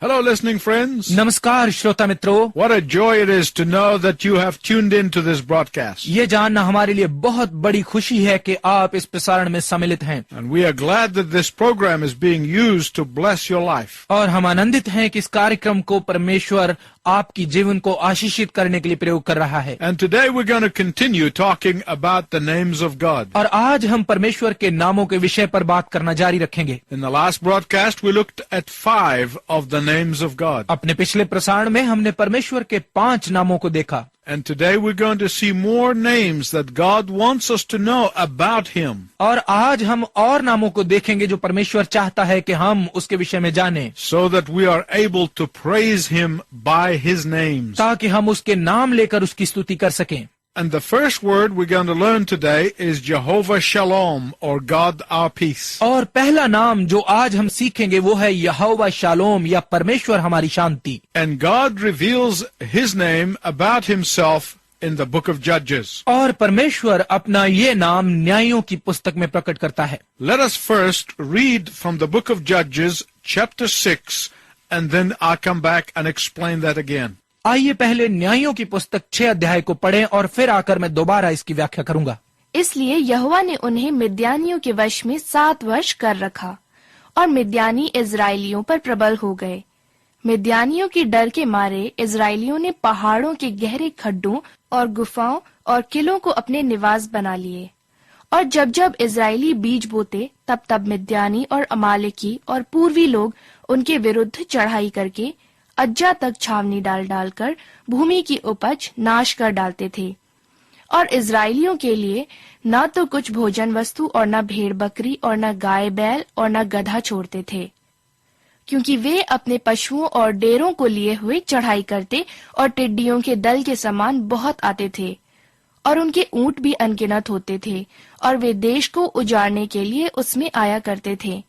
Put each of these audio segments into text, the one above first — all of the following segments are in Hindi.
Hello, listening friends. नमस्कार श्रोता मित्रों। What a joy it is to know that you have tuned into this broadcast. ये जानना हमारे लिए बहुत बड़ी खुशी है कि आप इस प्रसारण में सम्मिलित हैं। And we are glad that this program is being used to bless your life. और हम आनंदित हैं कि इस कार्यक्रम को परमेश्वर आपकी जीवन को आशीषित करने के लिए प्रयोग कर रहा है। And today we're going to continue talking about the names of God. और आज हम परमेश्वर के नामों के विषय पर बात करना जारी रखेंगे। In the last broadcast we looked at 5 of the names of God. अपने पिछले प्रसारण में हमने परमेश्वर के 5 नामों को देखा। And today we're going to see more names that God wants us to know about Him. और आज हम और नामों को देखेंगे जो परमेश्वर चाहता है कि हम उसके विषय में जानें, So that we are able to praise Him by His names. ताकि हम उसके नाम लेकर उसकी स्तुति कर सकें। And the first word we're going to learn today is Jehovah Shalom, or God our peace. और पहला नाम जो आज हम सीखेंगे वो है यहोवा शालोम या परमेश्वर हमारी शांति। And God reveals His name about Himself in the book of Judges. और परमेश्वर अपना ये नाम न्यायों की पुस्तक में प्रकट करता है। Let us first read from the book of Judges, chapter 6, and then I'll come back and explain that again. आइए पहले न्यायों की पुस्तक 6 अध्याय को पढ़ें और फिर आकर मैं दोबारा इसकी व्याख्या करूंगा। इसलिए यहोवा ने उन्हें मिद्यानियों के वश में 7 वर्ष कर रखा और मिद्यानी इजराइलियों पर प्रबल हो गए। मिद्यानियों के डर के मारे इजराइलियों ने पहाड़ों के गहरे खड्डों और गुफाओं और किलों को अपने निवास बना लिए। और जब जब इजरायली बीज बोते तब तब मिद्यानी और अमालेकी और पूर्वी लोग उनके विरुद्ध चढ़ाई करके अज्जा तक छावनी डाल डालकर भूमि की उपज नाश कर डालते थे। और इजराइलियों के लिए न तो कुछ भोजन वस्तु और न भेड़ बकरी और न गाय बैल और न गधा छोड़ते थे, क्योंकि वे अपने पशुओं और डेरों को लिए हुए चढ़ाई करते और टिड्डियों के दल के समान बहुत आते थे। और उनके ऊंट भी अनगिनत होते थे और वे देश को उजाड़ने के लिए उसमें आया करते थे।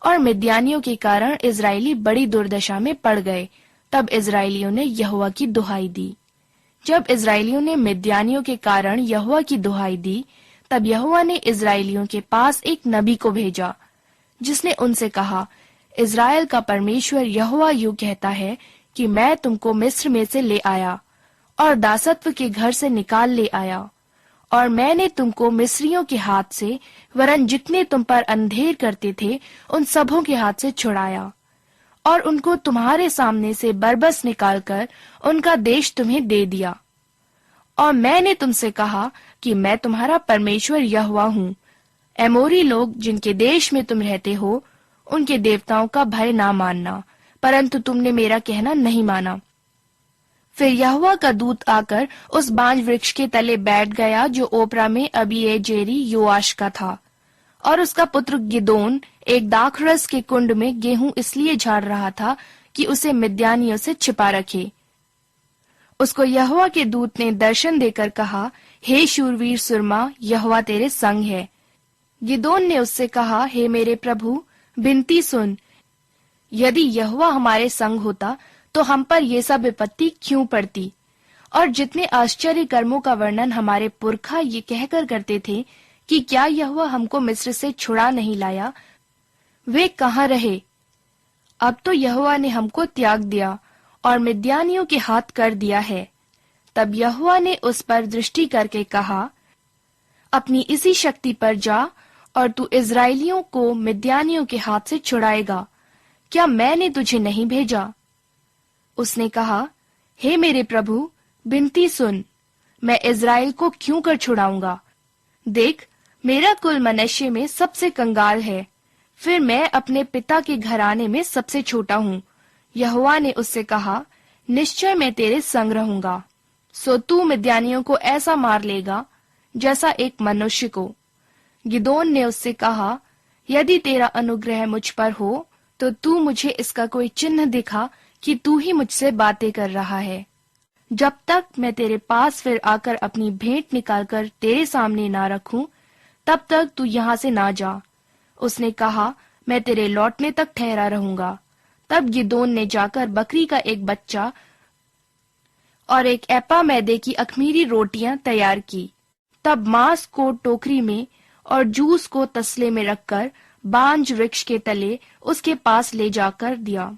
और मिद्यानियों के कारण इजरायली बड़ी दुर्दशा में पड़ गए। तब इजरायलियों ने यहोवा की दुहाई दी। जब इजरायलियों ने मिद्यानियों के कारण यहोवा की दुहाई दी, तब यहोवा ने इजरायलियों के पास एक नबी को भेजा, जिसने उनसे कहा, इजराइल का परमेश्वर यहोवा यूं कहता है कि मैं तुमको मिस्र में से ले आया और दासत्व के घर से निकाल ले आया, और मैंने तुमको मिस्रियों के हाथ से वरन जितने तुम पर अंधेर करते थे उन सबों के हाथ से छुड़ाया, और उनको तुम्हारे सामने से बरबस निकालकर उनका देश तुम्हें दे दिया। और मैंने तुमसे कहा कि मैं तुम्हारा परमेश्वर यहोवा हूँ। एमोरी लोग जिनके देश में तुम रहते हो, उनके देवताओं का भय ना मानना, परंतु तुमने मेरा कहना नहीं माना। फिर यहोवा का दूत आकर उस बांज वृक्ष के तले बैठ गया जो ओपरा में अबीएजेरी योआश का था। और उसका पुत्र गिदोन एक दाखरस के कुंड में गेहूं इसलिए झाड़ रहा था कि उसे मिद्यानियों से छिपा रखे। उसको यहोवा के दूत ने दर्शन देकर कहा, हे शूरवीर सुरमा, यहोवा तेरे संग है। गिदोन ने उससे कहा, हे मेरे प्रभु, विनती सुन, यदि यहोवा हमारे संग होता तो हम पर ये सब विपत्ति क्यों पड़ती? और जितने आश्चर्य कर्मों का वर्णन हमारे पुरखा ये कहकर करते थे कि क्या यहोवा हमको मिस्र से छुड़ा नहीं लाया, वे कहाँ रहे? अब तो यहोवा ने हमको त्याग दिया और मिद्यानियों के हाथ कर दिया है। तब यहोवा ने उस पर दृष्टि करके कहा, अपनी इसी शक्ति पर जा और तू इजराइलियों को मिद्यानियों के हाथ से छुड़ाएगा। क्या मैंने तुझे नहीं भेजा? उसने कहा, हे मेरे प्रभु, विनती सुन, मैं इजराइल को क्यों कर छुड़ाऊंगा? देख, मेरा कुल मनुष्य में सबसे कंगाल है, फिर मैं अपने पिता के घराने में सबसे छोटा हूँ। यहोवा ने उससे कहा, निश्चय मैं तेरे संग रहूंगा, सो तू मिद्यानियों को ऐसा मार लेगा जैसा एक मनुष्य को। गिदोन ने उससे कहा, यदि तेरा अनुग्रह मुझ पर हो तो तू मुझे इसका कोई चिन्ह दिखा कि तू ही मुझसे बातें कर रहा है। जब तक मैं तेरे पास फिर आकर अपनी भेंट निकालकर तेरे सामने ना रखूं, तब तक तू यहाँ से ना जा। उसने कहा, मैं तेरे लौटने तक ठहरा रहूंगा। तब गिदोन ने जाकर बकरी का एक बच्चा और एक एपा मैदे की अखमीरी रोटियां तैयार की। तब मांस को टोकरी में और जूस को तसले में रखकर बांज वृक्ष के तले उसके पास ले जाकर दिया।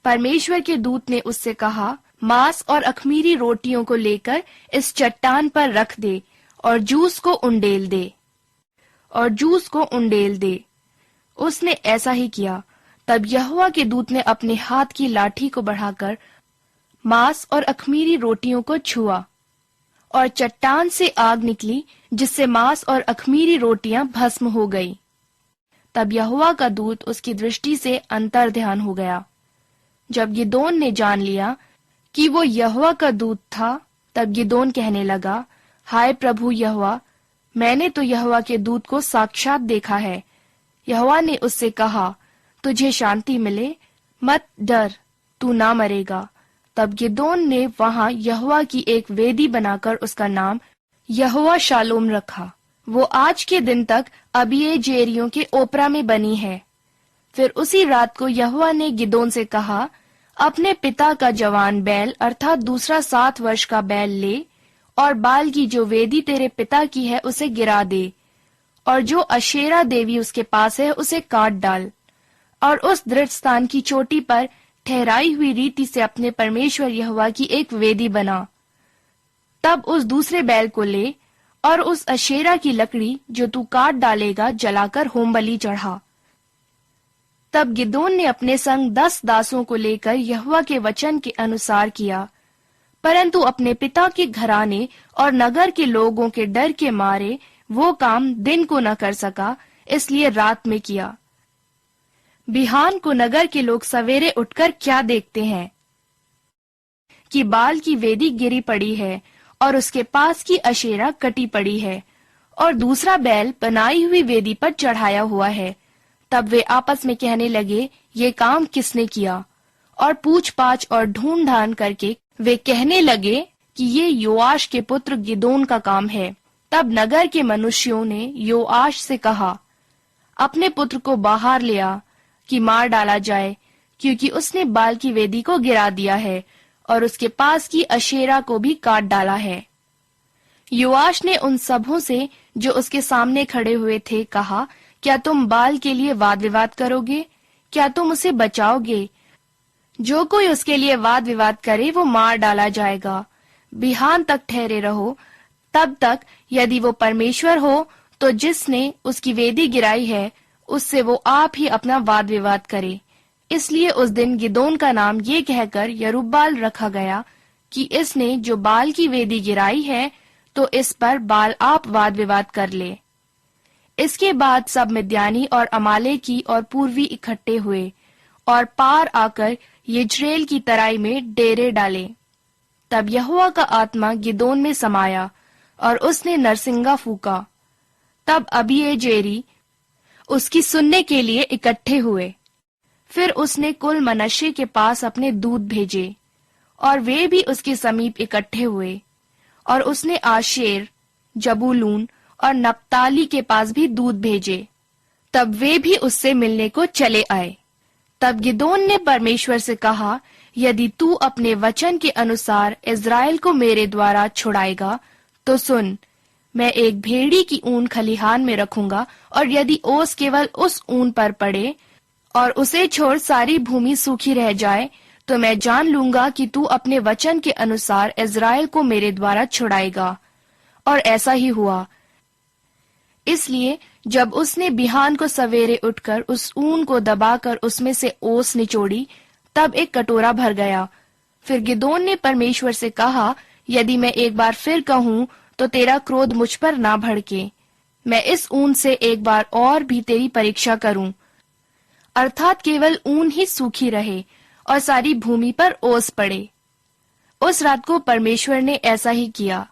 परमेश्वर के दूत ने उससे कहा, मांस और अखमीरी रोटियों को लेकर इस चट्टान पर रख दे और जूस को उंडेल दे। उसने ऐसा ही किया। तब यहोवा के दूत ने अपने हाथ की लाठी को बढ़ाकर मांस और अखमीरी रोटियों को छुआ और चट्टान से आग निकली, जिससे मांस और अखमीरी रोटियां भस्म हो गई। तब यहोवा का दूत उसकी दृष्टि से अंतर्ध्यान हो गया। जब गिदोन ने जान लिया कि वो यहोवा का दूत था, तब गिदोन कहने लगा, हाय प्रभु यहोवा, मैंने तो यहोवा के दूत को साक्षात देखा है। यहोवा ने उससे कहा, तुझे शांति मिले, मत डर, तू ना मरेगा। तब गिदोन ने वहां यहोवा की एक वेदी बनाकर उसका नाम यहोवा शालोम रखा। वो आज के दिन तक अबीएजेरियों के ओपरा में बनी है। फिर उसी रात को यहोवा ने गिदोन से कहा, अपने पिता का जवान बैल अर्थात दूसरा 7 वर्ष का बैल ले और बाल की जो वेदी तेरे पिता की है उसे गिरा दे, और जो अशेरा देवी उसके पास है उसे काट डाल, और उस दृढ़ स्थान की चोटी पर ठहराई हुई रीति से अपने परमेश्वर यहोवा की एक वेदी बना। तब उस दूसरे बैल को ले और उस अशेरा की लकड़ी जो तू काट डालेगा जलाकर होमबलि चढ़ा। तब गिदोन ने अपने संग 10 दासों को लेकर यहोवा के वचन के अनुसार किया, परंतु अपने पिता के घराने और नगर के लोगों के डर के मारे वो काम दिन को न कर सका, इसलिए रात में किया। बिहान को नगर के लोग सवेरे उठकर क्या देखते हैं कि बाल की वेदी गिरी पड़ी है और उसके पास की अशेरा कटी पड़ी है और दूसरा बैल बनाई हुई वेदी पर चढ़ाया हुआ है। तब वे आपस में कहने लगे, ये काम किसने किया? और पूछ पाछ और ढूंढ ढांढ करके वे कहने लगे कि ये योआश के पुत्र गिदोन का काम है। तब नगर के मनुष्यों ने योआश से कहा, अपने पुत्र को बाहर ले आ कि मार डाला जाए, क्योंकि उसने बाल की वेदी को गिरा दिया है और उसके पास की अशेरा को भी काट डाला है। योआश ने उन सबों से जो उसके सामने खड़े हुए थे कहा, क्या तुम बाल के लिए वाद विवाद करोगे? क्या तुम उसे बचाओगे? जो कोई उसके लिए वाद विवाद करे वो मार डाला जाएगा। बिहान तक ठहरे रहो, तब तक यदि वो परमेश्वर हो तो जिसने उसकी वेदी गिराई है उससे वो आप ही अपना वाद विवाद करे। इसलिए उस दिन गिदोन का नाम ये कहकर यरूब्बाल रखा गया कि इसने जो बाल की वेदी गिराई है तो इस पर बाल आप वाद विवाद कर ले। इसके बाद सब मिद्यानी और अमालेकी और पूर्वी इकट्ठे हुए और पार आकर यिज्रेल की तराई में डेरे डाले। तब यहोवा का आत्मा गिदोन में समाया और उसने नरसिंगा फूका। तब अबीएजेरी उसकी सुनने के लिए इकट्ठे हुए। फिर उसने कुल मनश्शे के पास अपने दूत भेजे और वे भी उसके समीप इकट्ठे हुए, और उसने आशेर, जबूलून और नप्ताली के पास भी दूत भेजे। तब वे भी उससे मिलने को चले आए। तब गिदोन ने परमेश्वर से कहा, यदि तू अपने वचन के अनुसार इज़राइल को मेरे द्वारा छुड़ाएगा तो सुन, मैं एक भेड़ी की ऊन खलिहान में रखूंगा, और यदि ओस केवल उस ऊन पर पड़े और उसे छोड़ सारी भूमि सूखी रह जाए, तो मैं जान लूंगा कि तू अपने वचन के अनुसार इज़राइल को मेरे द्वारा छुड़ाएगा। और ऐसा ही हुआ। इसलिए जब उसने बिहान को सवेरे उठकर उस ऊन को दबाकर उसमें से ओस निचोड़ी, तब एक कटोरा भर गया। फिर गिदोन ने परमेश्वर से कहा, यदि मैं एक बार फिर कहूँ तो तेरा क्रोध मुझ पर ना भड़के। मैं इस ऊन से एक बार और भी तेरी परीक्षा करूं, अर्थात केवल ऊन ही सूखी रहे और सारी भूमि पर ओस पड़े। उस रात को परमेश्वर ने ऐसा ही किया,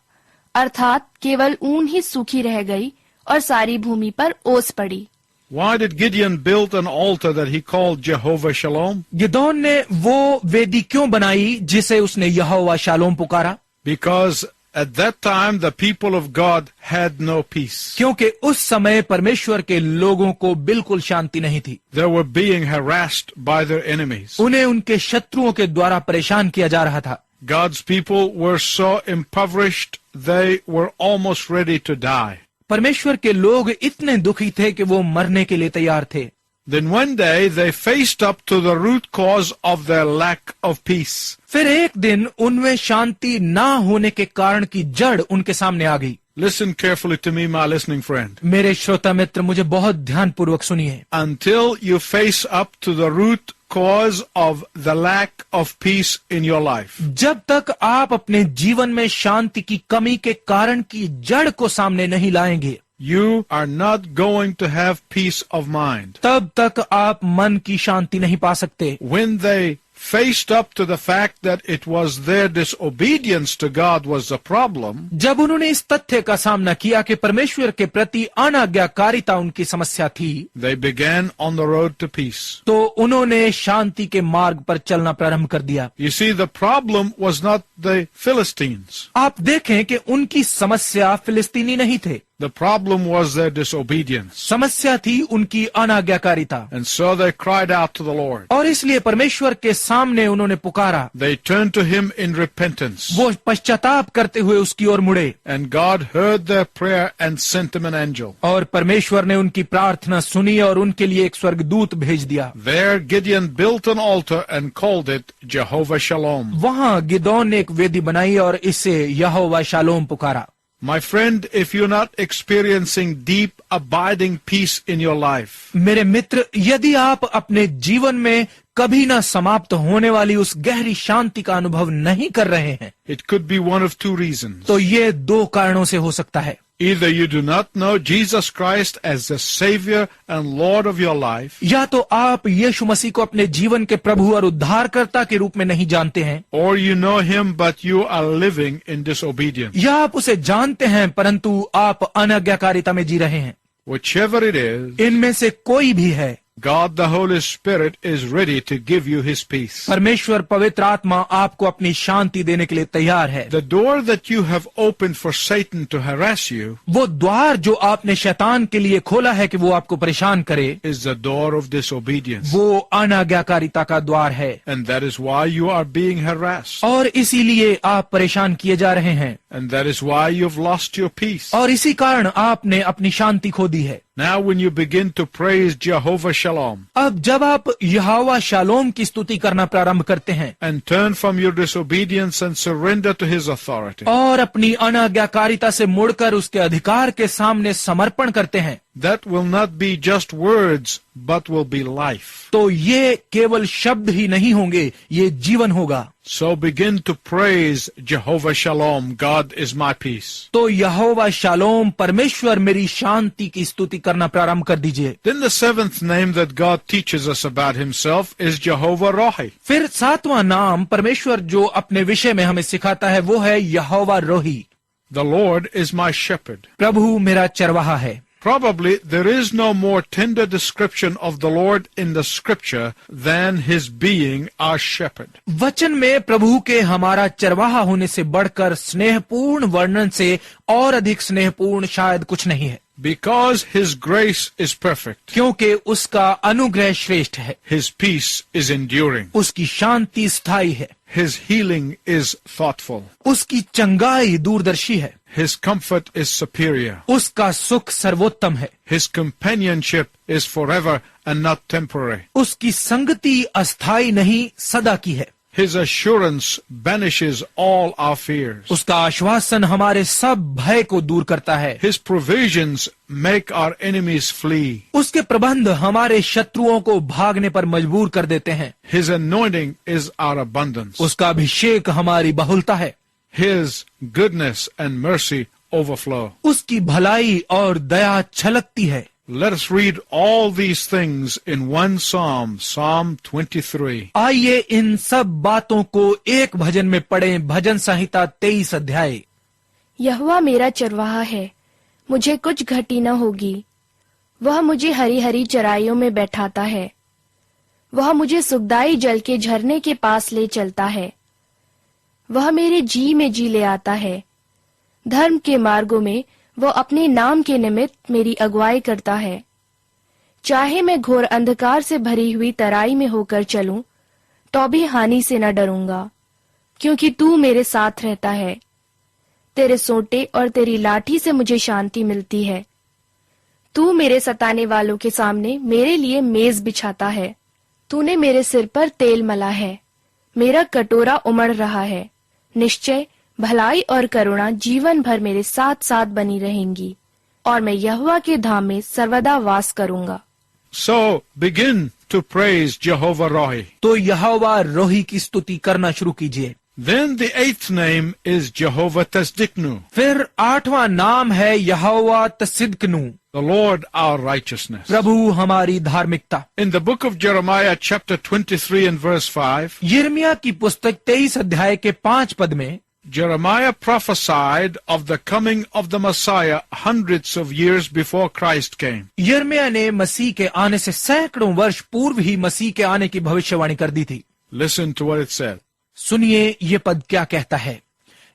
अर्थात केवल ऊन ही सूखी रह गई और सारी भूमि पर ओस पड़ी। Why did Gideon build an altar that he called Jehovah Shalom? Gideon ने वो वेदी क्यों बनाई जिसे उसने यहोवा शालोम पुकारा? Because at that time the people of God had no peace. क्योंकि उस समय परमेश्वर के लोगों को बिल्कुल शांति नहीं थी। They were being harassed by their enemies. उन्हें उनके शत्रुओं के द्वारा परेशान किया जा रहा था। God's people were so impoverished they were almost ready to die. परमेश्वर के लोग इतने दुखी थे कि वो मरने के लिए तैयार थे। Then one day they faced up to the root cause of their lack of peace. फिर एक दिन उनमें शांति ना होने के कारण की जड़ उनके सामने आ गई। Listen carefully to me, my listening friend. मेरे श्रोता मित्र, मुझे बहुत ध्यानपूर्वक सुनिए। Until you face up to the root cause of the lack of peace in your life, जब तक आप अपने जीवन में शांति की कमी के कारण की जड़ को सामने नहीं लाएंगे, you are not going to have peace of mind. तब तक आप मन की शांति नहीं पा सकते। When they faced up to the fact that it was their disobedience to God was the problem, जब उन्होंने इस तथ्य का सामना किया कि परमेश्वर के प्रति अनाज्ञाकारिता उनकी समस्या थी, they began on the road to peace. तो उन्होंने शांति के मार्ग पर चलना प्रारंभ कर दिया। You see, the problem was not the Philistines. आप देखें कि उनकी समस्या फिलिस्तीनी नहीं थे, The problem was their disobedience. समस्या थी उनकी अनाज्ञाकारिता। And so they cried out to the Lord. और इसलिए परमेश्वर के सामने उन्होंने पुकारा। They turned to him in repentance. वो पश्चाताप करते हुए उसकी ओर मुड़े, And God heard their prayer and sent them an angel. और परमेश्वर ने उनकी प्रार्थना सुनी और उनके लिए एक स्वर्गदूत भेज दिया। There Gideon built an altar and called it Jehovah Shalom. वहाँ गिदोन ने एक वेदी बनाई और इसे यहोवा शालोम पुकारा। My friend, if you're not experiencing deep, abiding peace in your life, मेरे मित्र, यदि आप अपने जीवन में कभी न समाप्त होने वाली उस गहरी शांति का अनुभव नहीं कर रहे हैं, it could be one of two reasons. तो ये दो कारणों से हो सकता है। Either you do not know Jesus Christ as the Savior and Lord of your life, या तो आप यीशु मसीह को अपने जीवन के प्रभु और उद्धारकर्ता के रूप में नहीं जानते हैं, or you know Him but you are living in disobedience. या आप उसे जानते हैं परंतु आप अनाज्ञाकारिता में जी रहे हैं। Whichever it is, इनमें से कोई भी है, God the Holy Spirit is ready to give you His peace. परमेश्वर पवित्र आत्मा आपको अपनी शांति देने के लिए तैयार है। The door that you have opened for Satan to harass you वो द्वार जो आपने शैतान के लिए खोला है कि वो आपको परेशान करे, is the door of disobedience. वो अनाज्ञाकारिता का द्वार है, And that is why you are being harassed. और इसीलिए आप परेशान किए जा रहे हैं, And that is why you've lost your peace. और इसी कारण आपने अपनी शांति खो दी है। Now when you begin to praise Jehovah Shalom अब जब आप यहोवा शालोम की स्तुति करना प्रारंभ करते हैं and turn from your disobedience and surrender to His authority, और अपनी अनाज्ञाकारिता से मुड़कर उसके अधिकार के सामने समर्पण करते हैं, that will not be just words but will be life. तो ये केवल शब्द ही नहीं होंगे, ये जीवन होगा। So begin to praise Jehovah Shalom, God is my peace. तो यहोवा शालोम, परमेश्वर मेरी शांति की स्तुति करना प्रारंभ कर दीजिए। Then the seventh name that God teaches us about Himself is Jehovah Rohi. फिर सातवां नाम परमेश्वर जो अपने विषय में हमें सिखाता है वो है यहोवा रोही। The Lord is my shepherd. प्रभु मेरा चरवाहा है। Probably there is no more tender description of the Lord in the scripture than His being our shepherd. वचन में प्रभु के हमारा चरवाहा होने से बढ़कर स्नेहपूर्ण वर्णन से और अधिक स्नेहपूर्ण शायद कुछ नहीं है। Because His grace is perfect, क्योंकि उसका अनुग्रह श्रेष्ठ है, His peace is enduring, उसकी शांति स्थायी है, His healing is thoughtful, उसकी चंगाई दूरदर्शी है, His comfort is superior, उसका सुख सर्वोत्तम है, His companionship is forever and not temporary, उसकी संगति अस्थायी नहीं सदा की है, His assurance banishes all our fears, उसका आश्वासन हमारे सब भय को दूर करता है, His provisions make our enemies flee, उसके प्रबंध हमारे शत्रुओं को भागने पर मजबूर कर देते हैं, His anointing is our abundance, उसका अभिषेक हमारी बहुलता है, His goodness and mercy overflow. उसकी भलाई और दया छलकती है। Let us read all these things in one psalm, Psalm 23. आइए इन सब बातों को एक भजन में पढ़ें, भजन संहिता 23 अध्याय। यहोवा मेरा चरवाहा है, मुझे कुछ घटी न होगी। वह मुझे हरी हरी चराइयों में बैठाता है। वह मुझे सुखदाई जल के झरने के पास ले चलता है। वह मेरे जी में जी ले आता है। धर्म के मार्गों में वह अपने नाम के निमित्त मेरी अगुवाई करता है। चाहे मैं घोर अंधकार से भरी हुई तराई में होकर चलूं, तो भी हानि से न डरूंगा, क्योंकि तू मेरे साथ रहता है। तेरे सोंटे और तेरी लाठी से मुझे शांति मिलती है। तू मेरे सताने वालों के सामने मेरे लिए मेज बिछाता है। तूने मेरे सिर पर तेल मला है। मेरा कटोरा उमड़ रहा है। निश्चय भलाई और करुणा जीवन भर मेरे साथ साथ बनी रहेंगी और मैं यहोवा के धाम में सर्वदा वास करूंगा। So begin to praise Jehovah Rohi. तो यहोवा रोही की स्तुति करना शुरू कीजिए। Then the 8th name is Jehovah Tesdiknu, फिर 8वां नाम है यहोवा तसिदकनु, the Lord our righteousness. प्रभु हमारी धार्मिकता। In the book of Jeremiah chapter 23 and verse 5, यिर्मयाह की पुस्तक 23 अध्याय के 5 पद में Jeremiah prophesied of the coming of the Messiah hundreds of years before Christ came. यिर्मयाह ने मसीह के आने से सैकड़ों वर्ष पूर्व ही मसीह के आने की भविष्यवाणी कर दी थी। Listen to what it said. सुनिए ये पद क्या कहता है।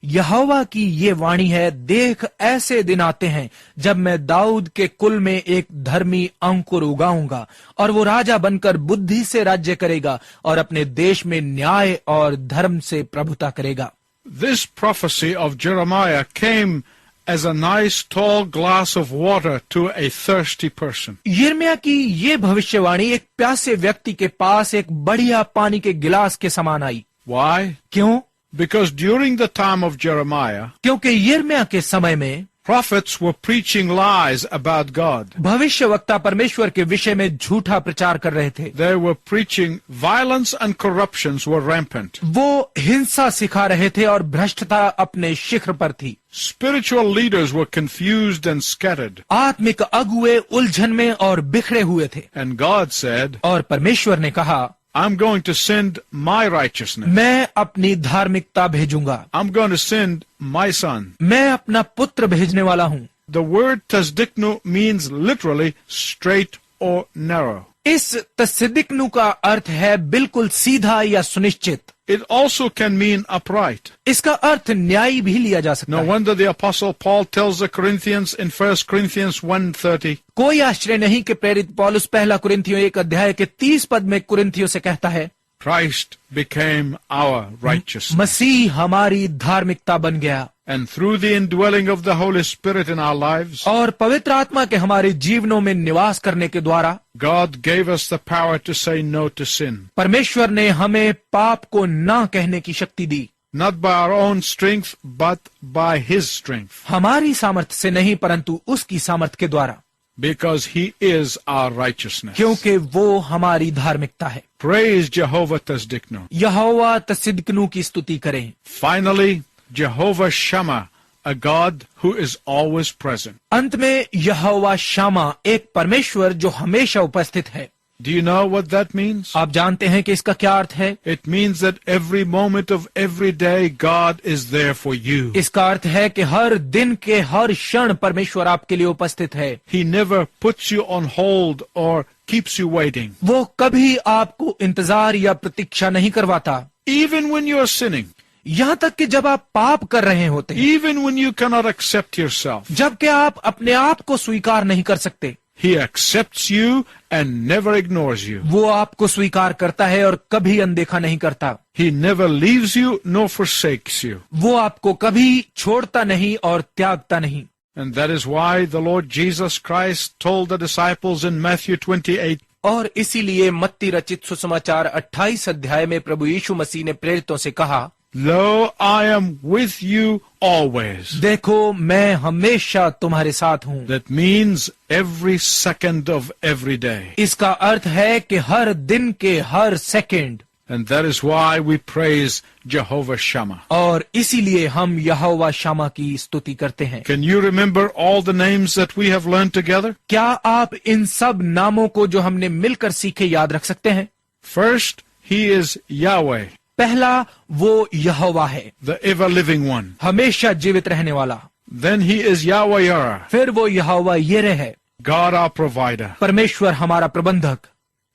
यहोवा की ये वाणी है, देख ऐसे दिन आते हैं जब मैं दाऊद के कुल में एक धर्मी अंकुर उगाऊंगा और वो राजा बनकर बुद्धि से राज्य करेगा और अपने देश में न्याय और धर्म से प्रभुता करेगा। This prophecy of Jeremiah came as a nice tall glass of water to a thirsty person. यिर्मयाह की ये भविष्यवाणी एक प्यासे व्यक्ति के पास एक बढ़िया पानी के गिलास के समान आई। Why? क्यों? Because during the time of Jeremiah, क्योंकि यिर्मयाह के समय में prophets were preaching lies about God. भविष्यवक्ता परमेश्वर के विषय में झूठा प्रचार कर रहे थे। They were preaching violence and corruptions were rampant. वो हिंसा सिखा रहे थे और भ्रष्टता अपने शिखर पर थी। Spiritual leaders were confused and scattered. आत्मिक अगुए उलझन में और बिखरे हुए थे। And God said, और परमेश्वर ने कहा, I'm going to send my righteousness. मैं अपनी धार्मिकता भेजूंगा। I'm going to send my son. मैं अपना पुत्र भेजने वाला हूँ। The word tasdiknu means literally straight or narrow. इस तसिदिकनु का अर्थ है बिल्कुल सीधा या सुनिश्चित। It also can mean upright. इसका अर्थ न्यायी भी लिया जा सकता No है। wonder the apostle Paul tells the Corinthians in 1 Corinthians 1:30, कोई आश्चर्य नहीं कि प्रेरित पौलुस पहला कुरिन्थियों 1 अध्याय के 30 पद में कुरिन्थियों से कहता है, Christ became our righteousness. मसीह हमारी धार्मिकता बन गया And through the indwelling of the Holy Spirit in our lives, और पवित्र आत्मा के हमारे जीवनों में निवास करने के द्वारा God gave us the power to say no to sin. परमेश्वर ने हमें पाप को ना कहने की शक्ति दी। Not by our own strength, but by His strength. हमारी सामर्थ्य से नहीं परंतु उसकी सामर्थ्य के द्वारा, Because He is our righteousness. क्योंकि वो हमारी धार्मिकता है। Praise Jehovah Tasdiknu. यहोवा तसिदकनु की स्तुति करें। Finally, Jehovah Shammah, a God who is always present. अंत में यहोवा शामा, एक परमेश्वर जो हमेशा उपस्थित है। Do you know what that means? आप जानते हैं कि इसका क्या अर्थ है? It means that every moment of every day God is there for you. इसका अर्थ है कि हर दिन के हर क्षण परमेश्वर आपके लिए उपस्थित है। He never puts you on hold or keeps you waiting. वो कभी आपको इंतजार या प्रतीक्षा नहीं करवाता। Even when you are sinning, यहाँ तक कि जब आप पाप कर रहे होते हैं, even when you cannot accept yourself, जबकि आप अपने आप को स्वीकार नहीं कर सकते, He accepts you and never ignores you. वो आपको स्वीकार करता है और कभी अनदेखा नहीं करता। He never leaves you nor forsakes you. वो आपको कभी छोड़ता नहीं और त्यागता नहीं। And that is why the Lord Jesus Christ told the disciples in Matthew 28, और इसीलिए मत्ती रचित सुसमाचार 28 अध्याय में प्रभु यीशु मसीह ने प्रेरितों से कहा, Lo, I am with you always. देखो मैं हमेशा तुम्हारे साथ हूँ। That means every second of every day. इसका अर्थ है कि हर दिन के हर second. And that is why we praise Jehovah Shammah. और इसीलिए हम यहोवा शामा की स्तुति करते हैं। Can you remember all the names that we have learned together? क्या आप इन सब नामों को जो हमने मिलकर सीखे याद रख सकते हैं? First, He is Yahweh, पहला वो यहोवा है, the ever-living one. हमेशा जीवित रहने वाला। Then He is Yahweh, फिर वो यहोवा येरे है, God our provider. परमेश्वर हमारा प्रबंधक।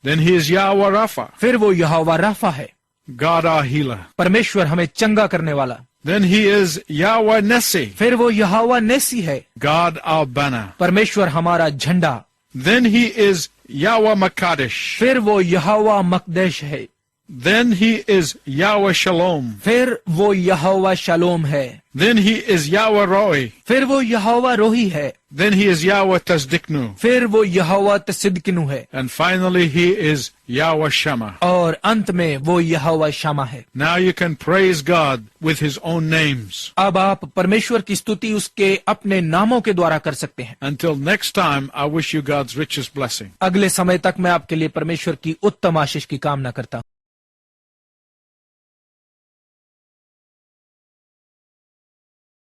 Then He is Yahweh Rapha, फिर वो यहोवा राफा है, God our healer. परमेश्वर हमें चंगा करने वाला। Then He is Yahweh Nessi, फिर वो यहोवा नेसी है, God our banner. परमेश्वर हमारा झंडा। Then He is Yahweh Makadesh, फिर वो यहोवा मकदेश है, Then he is Yahweh Shalom. फिर वो यहोवा शलोम है, Then he is Yahweh Roi. फिर वो यहोवा रोही है, Then he is Yahweh Tasdiknu. फिर वो यहोवा तसिदकिनु है, And finally he is Yahweh Shammah. और अंत में वो यहोवा शमा है। Now you can praise God with his own names. अब आप परमेश्वर की स्तुति उसके अपने नामों के द्वारा कर सकते हैं। Until next time, I wish you God's richest blessing. अगले समय तक मैं आपके लिए परमेश्वर की उत्तम आशीष की कामना करता हूँ।